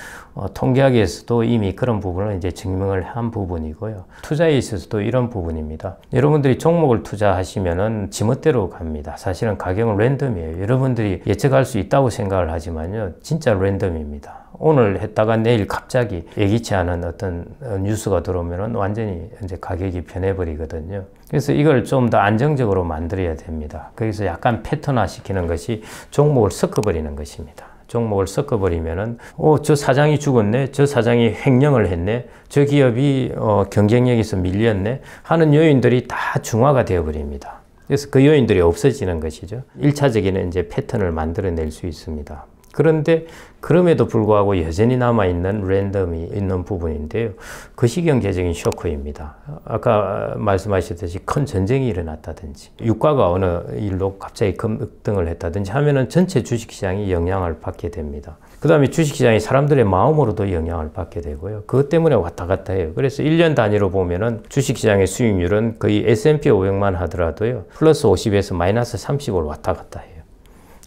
통계학에서도 이미 그런 부분을 이제 증명을 한 부분이고요. 투자에 있어서도 이런 부분입니다. 여러분들이 종목을 투자하시면은 지멋대로 갑니다. 사실은 가격은 랜덤이에요. 여러분들이 예측할 수 있다고 생각을 하지만요. 진짜 랜덤입니다. 오늘 했다가 내일 갑자기 예기치 않은 어떤 뉴스가 들어오면 완전히 이제 가격이 변해버리거든요. 그래서 이걸 좀 더 안정적으로 만들어야 됩니다. 그래서 약간 패턴화 시키는 것이 종목을 섞어버리는 것입니다. 종목을 섞어버리면은 저 사장이 죽었네, 저 사장이 횡령을 했네, 저 기업이 경쟁력에서 밀렸네 하는 요인들이 다 중화가 되어버립니다. 그래서 그 요인들이 없어지는 것이죠. 1차적인 이제 패턴을 만들어낼 수 있습니다. 그런데 그럼에도 불구하고 여전히 남아있는 랜덤이 있는 부분인데요. 거시경제적인 쇼크입니다. 아까 말씀하셨듯이 큰 전쟁이 일어났다든지 유가가 어느 일로 갑자기 급등을 했다든지 하면은 전체 주식시장이 영향을 받게 됩니다. 그 다음에 주식시장이 사람들의 마음으로도 영향을 받게 되고요. 그것 때문에 왔다 갔다 해요. 그래서 1년 단위로 보면은 주식시장의 수익률은 거의 S&P 500만 하더라도요. 플러스 50에서 마이너스 30을 왔다 갔다 해요.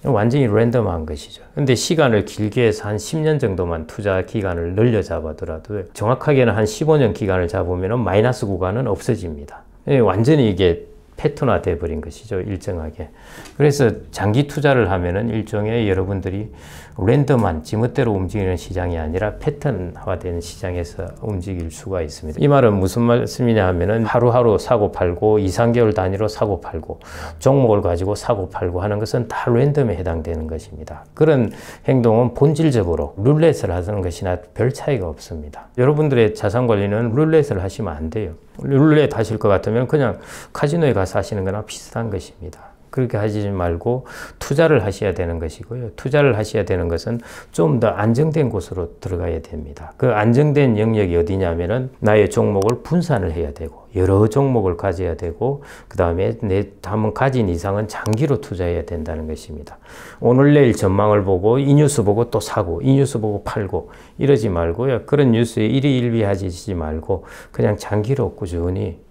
완전히 랜덤한 것이죠. 근데 시간을 길게 해서 한 10년 정도만 투자 기간을 늘려 잡아더라도 정확하게는 한 15년 기간을 잡으면 마이너스 구간은 없어집니다. 완전히 이게 패턴화 돼버린 것이죠. 일정하게. 그래서 장기 투자를 하면은 일종의 여러분들이 랜덤한 지멋대로 움직이는 시장이 아니라 패턴화된 시장에서 움직일 수가 있습니다. 이 말은 무슨 말씀이냐 하면은 하루하루 사고 팔고 2, 3개월 단위로 사고 팔고 종목을 가지고 사고 팔고 하는 것은 다 랜덤에 해당되는 것입니다. 그런 행동은 본질적으로 룰렛을 하는 것이나 별 차이가 없습니다. 여러분들의 자산 관리는 룰렛을 하시면 안 돼요. 룰렛 하실 것 같으면 그냥 카지노에 가서 하시는 거나 비슷한 것입니다. 그렇게 하지 말고 투자를 하셔야 되는 것이고요. 투자를 하셔야 되는 것은 좀 더 안정된 곳으로 들어가야 됩니다. 그 안정된 영역이 어디냐면은 나의 종목을 분산을 해야 되고 여러 종목을 가져야 되고 그 다음에 내 한번 가진 이상은 장기로 투자해야 된다는 것입니다. 오늘 내일 전망을 보고 이 뉴스 보고 또 사고 이 뉴스 보고 팔고 이러지 말고요. 그런 뉴스에 일희일비하지 말고 그냥 장기로 꾸준히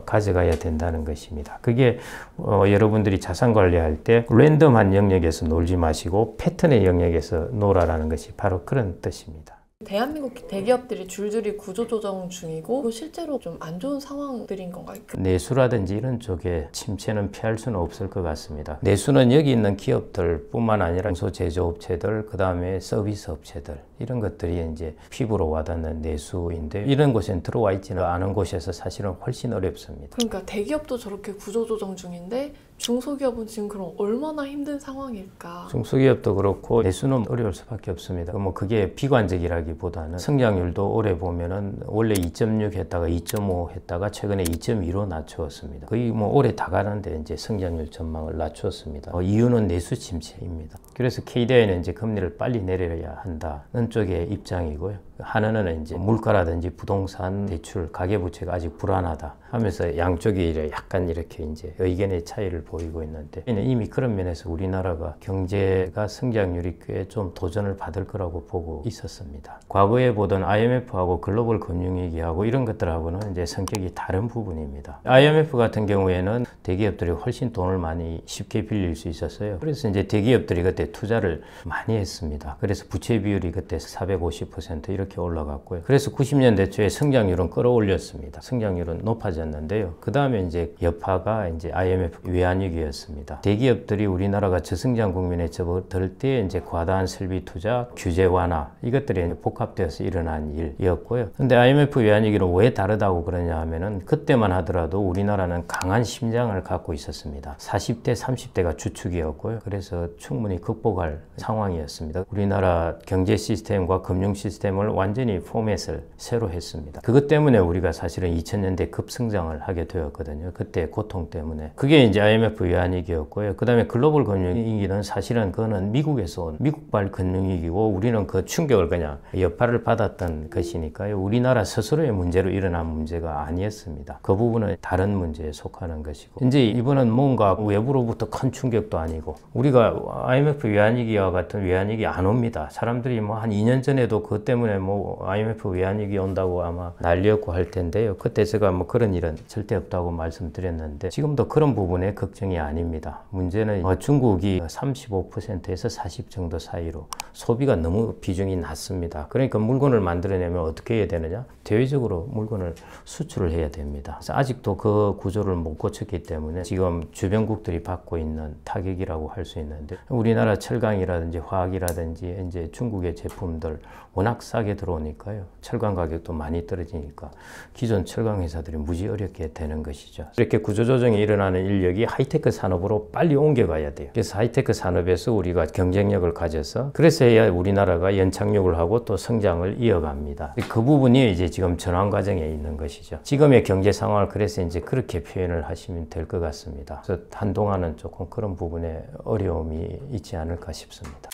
가져가야 된다는 것입니다. 그게 여러분들이 자산 관리할 때 랜덤한 영역에서 놀지 마시고 패턴의 영역에서 놀아라는 것이 바로 그런 뜻입니다. 대한민국 대기업들이 줄줄이 구조조정 중이고 실제로 좀 안 좋은 상황들인 건가요? 내수라든지 이런 쪽에 침체는 피할 수는 없을 것 같습니다. 내수는 여기 있는 기업들 뿐만 아니라 중소제조업체들, 그 다음에 서비스 업체들 이런 것들이 이제 피부로 와닿는 내수인데 이런 곳엔 들어와 있지는 않은 곳에서 사실은 훨씬 어렵습니다. 그러니까 대기업도 저렇게 구조조정 중인데 중소기업은 지금 그럼 얼마나 힘든 상황일까? 중소기업도 그렇고 내수는 어려울 수밖에 없습니다. 뭐 그게 비관적이라기보다는 성장률도 올해 보면은 원래 2.6 했다가 2.5 했다가 최근에 2.2로 낮추었습니다. 거의 뭐 올해 다 가는데 이제 성장률 전망을 낮추었습니다. 이유는 내수 침체입니다. 그래서 KDI는 이제 금리를 빨리 내려야 한다는 쪽의 입장이고요. 하나는 이제 물가라든지 부동산 대출, 가계부채가 아직 불안하다 하면서 양쪽이 약간 이렇게 이제 의견의 차이를 보이고 있는데 이미 그런 면에서 우리나라가 경제가 성장률이 꽤 좀 도전을 받을 거라고 보고 있었습니다. 과거에 보던 IMF하고 글로벌 금융위기하고 이런 것들하고는 이제 성격이 다른 부분입니다. IMF 같은 경우에는 대기업들이 훨씬 돈을 많이 쉽게 빌릴 수 있었어요. 그래서 이제 대기업들이 그때 투자를 많이 했습니다. 그래서 부채 비율이 그때 450% 이렇게 올라갔고요. 그래서 90년대 초에 성장률은 끌어올렸습니다. 성장률은 높아졌는데요. 그 다음에 이제 여파가 이제 IMF 외환위기였습니다. 대기업들이 우리나라가 저성장 국면에 접어들 때 이제 과다한 설비 투자, 규제 완화 이것들이 복합되어서 일어난 일이었고요. 근데 IMF 외환위기로 왜 다르다고 그러냐 하면은 그때만 하더라도 우리나라는 강한 심장을 갖고 있었습니다. 40대, 30대가 주축이었고요. 그래서 충분히 극복할 상황이었습니다. 우리나라 경제 시스템과 금융 시스템을 완전히 포맷을 새로 했습니다. 그것 때문에 우리가 사실은 2000년대 급성장을 하게 되었거든요. 그때 고통 때문에. 그게 이제 IMF 외환위기였고요. 그 다음에 글로벌 금융위기는 사실은 그거는 미국에서 온 미국발 금융위기고 우리는 그 충격을 그냥 여파를 받았던 것이니까요. 우리나라 스스로의 문제로 일어난 문제가 아니었습니다. 그 부분은 다른 문제에 속하는 것이고 이제 이번은 뭔가 외부로부터 큰 충격도 아니고 우리가 IMF 외환위기와 같은 외환위기 안 옵니다. 사람들이 뭐 한 2년 전에도 그것 때문에 뭐 IMF 외환위기 온다고 아마 난리였고 할 텐데요. 그때 제가 뭐 그런 일은 절대 없다고 말씀드렸는데 지금도 그런 부분에 걱정이 아닙니다. 문제는 중국이 35%에서 40 정도 사이로 소비가 너무 비중이 낮습니다. 그러니까 물건을 만들어내면 어떻게 해야 되느냐? 대외적으로 물건을 수출을 해야 됩니다. 그래서 아직도 그 구조를 못 고쳤기 때문에 지금 주변국들이 받고 있는 타격이라고 할 수 있는데 우리나라 철강이라든지 화학이라든지 이제 중국의 제품들 워낙 싸게 들어오니까요. 철강 가격도 많이 떨어지니까 기존 철강 회사들이 무지 어렵게 되는 것이죠. 이렇게 구조조정이 일어나는 인력이 하이테크 산업으로 빨리 옮겨가야 돼요. 그래서 하이테크 산업에서 우리가 경쟁력을 가져서 그래서 해야 우리나라가 연착륙을 하고 또 성장을 이어갑니다. 그 부분이 이제 지금 전환 과정에 있는 것이죠. 지금의 경제 상황을 그래서 이제 그렇게 표현을 하시면 될 것 같습니다. 그래서 한동안은 조금 그런 부분에 어려움이 있지 않을까 싶습니다.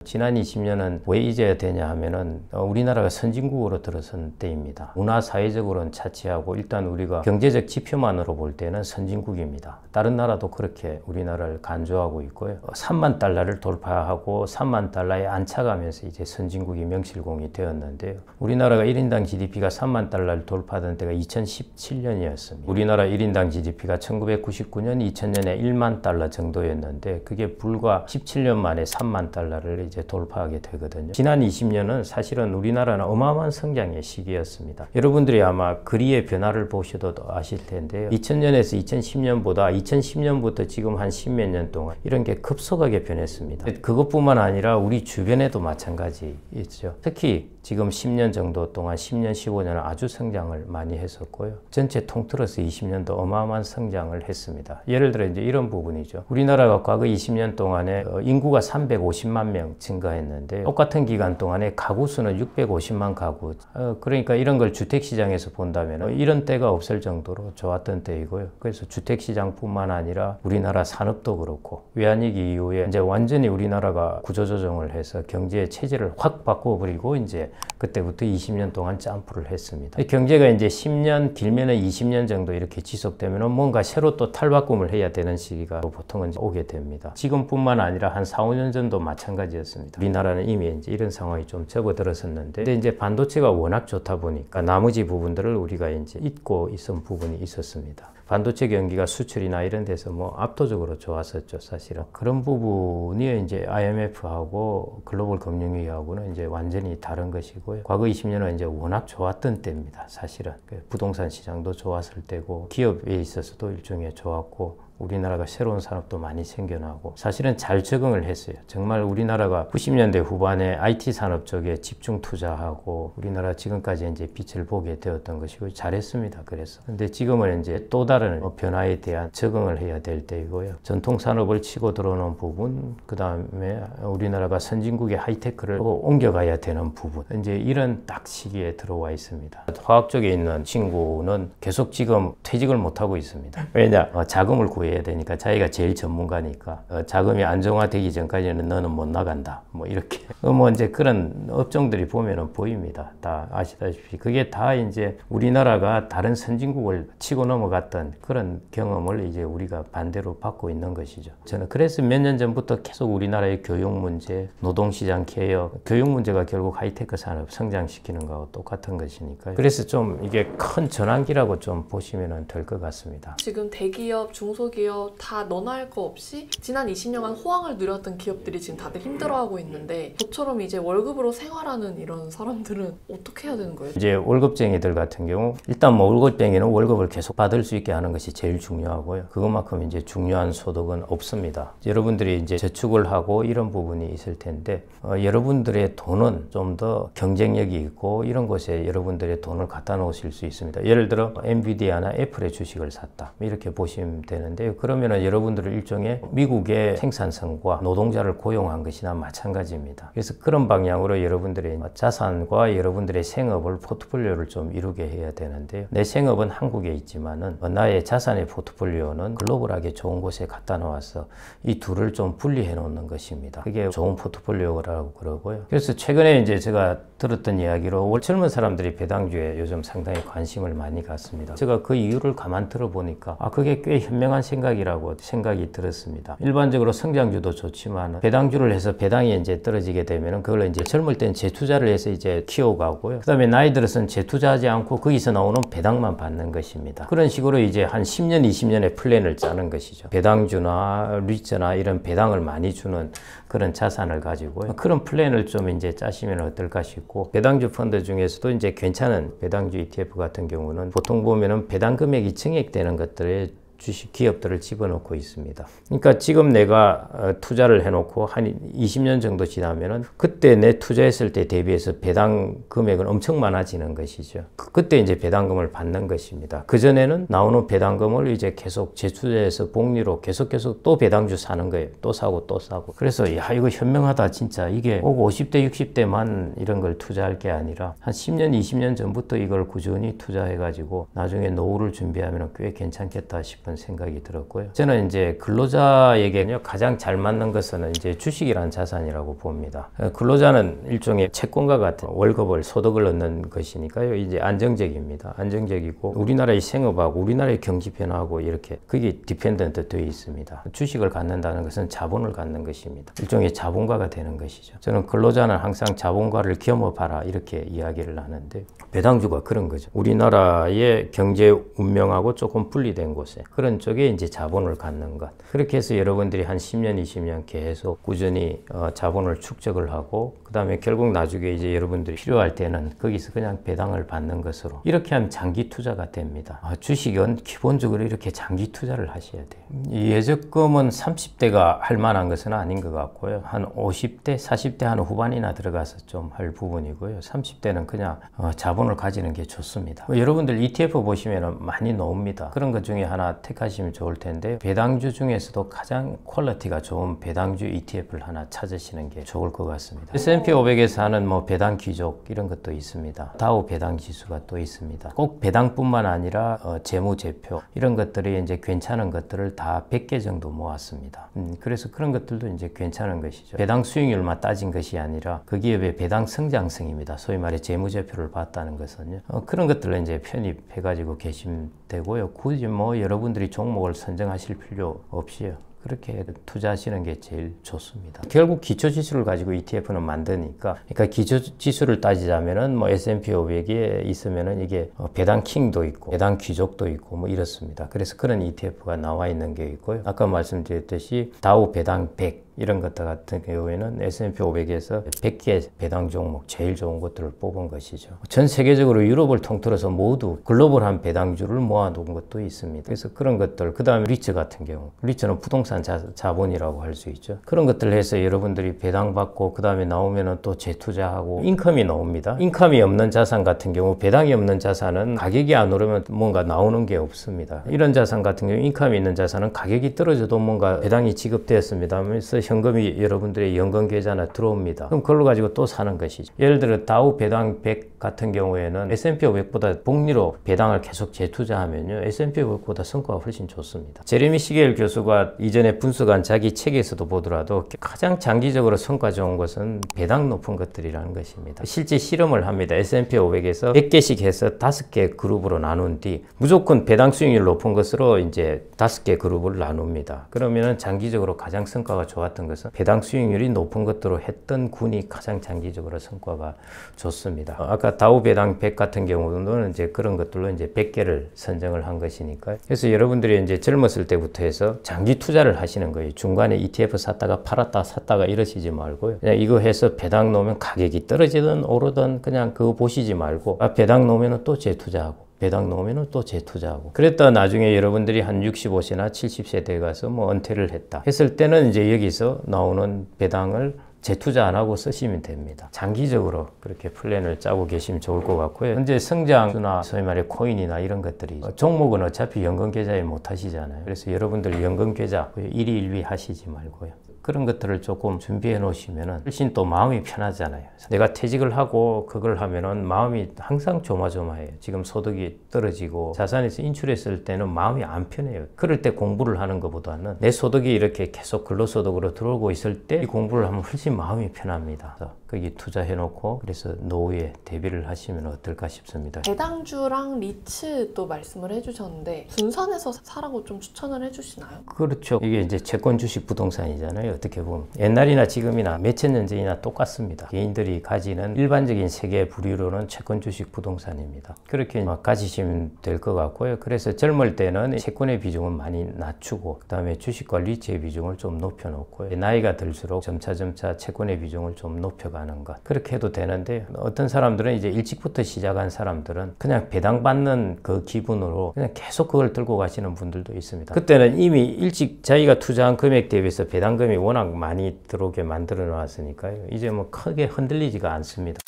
지난 20년은 왜 잊어야 되냐 하면은 우리나라가 선진국으로 들어선 때입니다. 문화 사회적으로는 차치하고 일단 우리가 경제적 지표만으로 볼 때는 선진국입니다. 다른 나라도 그렇게 우리나라를 간주하고 있고요. 3만 달러를 돌파하고 3만 달러에 안착하면서 이제 선진국이 명실공히 되었는데요. 우리나라가 1인당 GDP가 3만 달러를 돌파하던 때가 2017년이었습니다. 우리나라 1인당 GDP가 1999년, 2000년에 1만 달러 정도였는데 그게 불과 17년 만에 3만 달러를 이제 돌파하게 되거든요. 지난 20년은 사실은 우리나라는 어마어마한 성장의 시기였습니다. 여러분들이 아마 거리의 변화를 보셔도 아실 텐데요. 2000년에서 2010년보다 2010년부터 지금 한 10몇 년 동안 이런 게 급속하게 변했습니다. 그것뿐만 아니라 우리 주변에도 마찬가지였죠. 특히 지금 10년 정도 동안 10년, 15년은 아주 성장을 많이 했었고요. 전체 통틀어서 20년도 어마어마한 성장을 했습니다. 예를 들어 이제 이런 부분이죠. 우리나라가 과거 20년 동안에 인구가 350만 명 증가했는데 똑같은 기간 동안에 가구 수는 650만 가구. 그러니까 이런 걸 주택시장에서 본다면 이런 때가 없을 정도로 좋았던 때이고요. 그래서 주택시장뿐만 아니라 우리나라 산업도 그렇고 외환위기 이후에 이제 완전히 우리나라가 구조조정을 해서 경제의 체질을 확 바꿔버리고 이제 그때부터 20년 동안 점프를 했습니다. 경제가 이제 10년, 길면은 20년 정도 이렇게 지속되면 뭔가 새로 또 탈바꿈을 해야 되는 시기가 보통은 오게 됩니다. 지금뿐만 아니라 한 4, 5년 전도 마찬가지였습니다. 우리나라는 이미 이제 이런 상황이 좀 접어들었었는데, 근데 이제 반도체가 워낙 좋다 보니까 나머지 부분들을 우리가 이제 잊고 있은 부분이 있었습니다. 반도체 경기가 수출이나 이런 데서 뭐 압도적으로 좋았었죠, 사실은. 그런 부분이 이제 IMF하고 글로벌 금융위기하고는 이제 완전히 다른 것이고요. 과거 20년은 이제 워낙 좋았던 때입니다, 사실은. 부동산 시장도 좋았을 때고, 기업에 있어서도 일종의 좋았고, 우리나라가 새로운 산업도 많이 생겨나고 사실은 잘 적응을 했어요. 정말 우리나라가 90년대 후반에 IT 산업 쪽에 집중 투자하고 우리나라 지금까지 이제 빛을 보게 되었던 것이고 잘했습니다. 그래서 근데 지금은 이제 또 다른 변화에 대한 적응을 해야 될 때이고요. 전통 산업을 치고 들어오는 부분, 그 다음에 우리나라가 선진국의 하이테크를 옮겨가야 되는 부분, 이제 이런 딱 시기에 들어와 있습니다. 화학 쪽에 있는 친구는 계속 지금 퇴직을 못 하고 있습니다. 왜냐? 자금을 구해야 되니까 자기가 제일 전문가니까 자금이 안정화되기 전까지는 너는 못 나간다. 뭐 이렇게 뭐 이제 그런 업종들이 보면은 보입니다. 다 아시다시피 그게 다 이제 우리나라가 다른 선진국을 치고 넘어갔던 그런 경험을 이제 우리가 반대로 받고 있는 것이죠. 저는 그래서 몇 년 전부터 계속 우리나라의 교육 문제, 노동시장 개혁, 교육 문제가 결국 하이테크 산업 성장시키는 거하고 똑같은 것이니까요. 그래서 좀 이게 큰 전환기라고 좀 보시면 될 것 같습니다. 지금 대기업, 중소기업 다 너나 할 거 없이 지난 20년간 호황을 누렸던 기업들이 지금 다들 힘들어하고 있는데 저처럼 이제 월급으로 생활하는 이런 사람들은 어떻게 해야 되는 거예요? 이제 월급쟁이들 같은 경우 일단 뭐 월급쟁이는 월급을 계속 받을 수 있게 하는 것이 제일 중요하고요. 그것만큼 이제 중요한 소득은 없습니다. 여러분들이 이제 저축을 하고 이런 부분이 있을 텐데 여러분들의 돈은 좀 더 경쟁력이 있고 이런 곳에 여러분들의 돈을 갖다 놓으실 수 있습니다. 예를 들어 엔비디아나 애플의 주식을 샀다 이렇게 보시면 되는데요. 그러면은 여러분들은 일종의 미국의 생산성과 노동자를 고용한 것이나 마찬가지입니다. 그래서 그런 방향으로 여러분들의 자산과 여러분들의 생업을 포트폴리오를 좀 이루게 해야 되는데요. 내 생업은 한국에 있지만은 나의 자산의 포트폴리오는 글로벌하게 좋은 곳에 갖다 놓아서 이 둘을 좀 분리해 놓는 것입니다. 그게 좋은 포트폴리오라고 그러고요. 그래서 최근에 이제 제가 들었던 이야기로 젊은 사람들이 배당주에 요즘 상당히 관심을 많이 갖습니다. 제가 그 이유를 가만 들어보니까 그게 꽤 현명한 생각이라고 생각이 들었습니다. 일반적으로 성장주도 좋지만 배당주를 해서 배당이 이제 떨어지게 되면 그걸 이제 젊을 땐 재투자를 해서 이제 키워가고요. 그 다음에 나이 들어서는 재투자하지 않고 거기서 나오는 배당만 받는 것입니다. 그런 식으로 이제 한 10년, 20년의 플랜을 짜는 것이죠. 배당주나 리츠나 이런 배당을 많이 주는 그런 자산을 가지고요. 그런 플랜을 좀 이제 짜시면 어떨까 싶고, 배당주 펀드 중에서도 이제 괜찮은 배당주 ETF 같은 경우는 보통 보면은 배당 금액이 증액되는 것들에 주식 기업들을 집어넣고 있습니다. 그러니까 지금 내가 투자를 해놓고 한 20년 정도 지나면은 그때 내 투자했을 때 대비해서 배당 금액은 엄청 많아지는 것이죠. 그때 이제 배당금을 받는 것입니다. 그전에는 나오는 배당금을 이제 계속 재투자해서 복리로 계속 또 배당주 사는 거예요. 또 사고 또 사고. 그래서 야, 이거 현명하다 진짜. 이게 꼭 50대 60대만 이런 걸 투자할 게 아니라 한 10년 20년 전부터 이걸 꾸준히 투자해가지고 나중에 노후를 준비하면 꽤 괜찮겠다 싶은 생각이 들었고요. 저는 이제 근로자에게는요, 가장 잘 맞는 것은 이제 주식이라는 자산이라고 봅니다. 근로자는 일종의 채권과 같은 월급을 소득을 얻는 것이니까요. 이제 안정적입니다. 안정적이고 우리나라의 생업하고 우리나라의 경기 변화하고 이렇게 그게 디펜던트 되어 있습니다. 주식을 갖는다는 것은 자본을 갖는 것입니다. 일종의 자본가가 되는 것이죠. 저는 근로자는 항상 자본가를 겸업하라 이렇게 이야기를 하는데, 배당주가 그런 거죠. 우리나라의 경제 운명하고 조금 분리된 곳에 그런 쪽에 이제 자본을 갖는 것. 그렇게 해서 여러분들이 한 10년, 20년 계속 꾸준히 자본을 축적을 하고, 그 다음에 결국 나중에 이제 여러분들이 필요할 때는 거기서 그냥 배당을 받는 것으로, 이렇게 하면 장기 투자가 됩니다. 주식은 기본적으로 이렇게 장기 투자를 하셔야 돼요. 예적금은 30대가 할 만한 것은 아닌 것 같고요. 한 50대, 40대 한 후반이나 들어가서 좀 할 부분이고요. 30대는 그냥 자본을 가지는 게 좋습니다. 여러분들 ETF 보시면 많이 나옵니다. 그런 것 중에 하나 택하시면 좋을 텐데, 배당주 중에서도 가장 퀄리티가 좋은 배당주 ETF를 하나 찾으시는 게 좋을 것 같습니다. S&P 500에서 하는 뭐 배당 귀족 이런 것도 있습니다. 다우 배당 지수가 또 있습니다. 꼭 배당뿐만 아니라 재무제표 이런 것들이 이제 괜찮은 것들을 다 100개 정도 모았습니다. 그래서 그런 것들도 이제 괜찮은 것이죠. 배당 수익률만 따진 것이 아니라 그 기업의 배당 성장성입니다. 소위 말해 재무제표를 봤다는 것은요. 그런 것들을 이제 편입해가지고 계시면 되고요. 굳이 뭐 여러분들이 종목을 선정하실 필요 없이요. 그렇게 투자하시는 게 제일 좋습니다. 결국 기초지수를 가지고 ETF는 만드니까, 그러니까 기초지수를 따지자면은 뭐 S&P 500에 있으면은 이게 배당 킹도 있고 배당 귀족도 있고 뭐 이렇습니다. 그래서 그런 ETF가 나와 있는 게 있고요. 아까 말씀드렸듯이 다우 배당 100 이런 것들 같은 경우에는 S&P 500에서 100개 배당 종목 제일 좋은 것들을 뽑은 것이죠. 전 세계적으로 유럽을 통틀어서 모두 글로벌한 배당주를 모아놓은 것도 있습니다. 그래서 그런 것들, 그 다음에 리츠 같은 경우, 리츠는 부동산 자본이라고 할 수 있죠. 그런 것들을 해서 여러분들이 배당 받고 그 다음에 나오면은 또 재투자하고 인컴이 나옵니다. 인컴이 없는 자산 같은 경우, 배당이 없는 자산은 가격이 안 오르면 뭔가 나오는 게 없습니다. 이런 자산 같은 경우, 인컴이 있는 자산은 가격이 떨어져도 뭔가 배당이 지급되었습니다 하면서 현금이 여러분들의 연금 계좌나 들어옵니다. 그럼 그걸 가지고 또 사는 것이죠. 예를 들어 다우 배당 100 같은 경우에는 S&P 500보다 복리로 배당을 계속 재투자하면요, S&P 500보다 성과가 훨씬 좋습니다. 제레미 시겔 교수가 이전에 분석한 자기 책에서도 보더라도 가장 장기적으로 성과 좋은 것은 배당 높은 것들이라는 것입니다. 실제 실험을 합니다. S&P 500에서 100개씩 해서 5개 그룹으로 나눈 뒤 무조건 배당 수익률 높은 것으로 이제 5개 그룹을 나눕니다. 그러면은 장기적으로 가장 성과가 좋았던 것은 배당 수익률이 높은 것으로 했던 군이 가장 장기적으로 성과가 좋습니다. 아까 다우 배당 100 같은 경우는 이제 그런 것들로 이제 100개를 선정을 한 것이니까. 그래서 여러분들이 이제 젊었을 때부터 해서 장기 투자를 하시는 거예요. 중간에 ETF 샀다가 팔았다 샀다가 이러시지 말고요. 그냥 이거 해서 배당 놓으면 가격이 떨어지든 오르든 그냥 그거 보시지 말고, 배당 놓으면 또 재투자하고, 배당 놓으면 또 재투자하고. 그랬다 나중에 여러분들이 한 65세나 70세 돼 가서 뭐 은퇴를 했다 했을 때는 이제 여기서 나오는 배당을 재투자 안 하고 쓰시면 됩니다. 장기적으로 그렇게 플랜을 짜고 계시면 좋을 것 같고요. 현재 성장주나 소위 말해 코인이나 이런 것들이 종목은 어차피 연금 계좌에 못 하시잖아요. 그래서 여러분들 연금 계좌 1위 1위 하시지 말고요. 그런 것들을 조금 준비해 놓으시면 훨씬 또 마음이 편하잖아요. 내가 퇴직을 하고 그걸 하면은 마음이 항상 조마조마해요. 지금 소득이 떨어지고 자산에서 인출했을 때는 마음이 안 편해요. 그럴 때 공부를 하는 것보다는 내 소득이 이렇게 계속 근로소득으로 들어오고 있을 때 이 공부를 하면 훨씬 마음이 편합니다. 거기 투자해 놓고 그래서 노후에 대비를 하시면 어떨까 싶습니다. 배당주랑 리츠도 말씀을 해주셨는데 분산해서 사라고 좀 추천을 해주시나요? 그렇죠. 이게 이제 채권, 주식, 부동산이잖아요. 어떻게 보면 옛날이나 지금이나 몇천 년 전이나 똑같습니다. 개인들이 가지는 일반적인 세계 부류로는 채권, 주식, 부동산입니다. 그렇게 가지시면 될 것 같고요. 그래서 젊을 때는 채권의 비중은 많이 낮추고 그 다음에 주식과 리츠의 비중을 좀 높여놓고 나이가 들수록 점차 채권의 비중을 좀 높여가는 것, 그렇게 해도 되는데, 어떤 사람들은 이제 일찍부터 시작한 사람들은 그냥 배당받는 그 기분으로 그냥 계속 그걸 들고 가시는 분들도 있습니다. 그때는 이미 일찍 자기가 투자한 금액 대비해서 배당금이 워낙 많이 들어오게 만들어 놨으니까요. 이제 뭐 크게 흔들리지가 않습니다.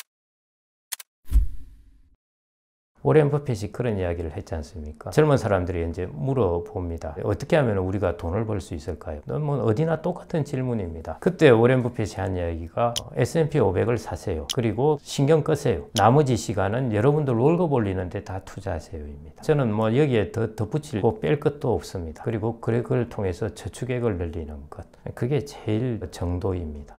워렌 버핏이 그런 이야기를 했지 않습니까? 젊은 사람들이 이제 물어봅니다. 어떻게 하면 우리가 돈을 벌 수 있을까요? 뭐 어디나 똑같은 질문입니다. 그때 워렌 버핏이 한 이야기가 S&P 500을 사세요. 그리고 신경 끄세요. 나머지 시간은 여러분들 월급 올리는데 다 투자하세요입니다. 저는 뭐 여기에 더 덧붙이고 뺄 것도 없습니다. 그리고 그걸 통해서 저축액을 늘리는 것. 그게 제일 정도입니다.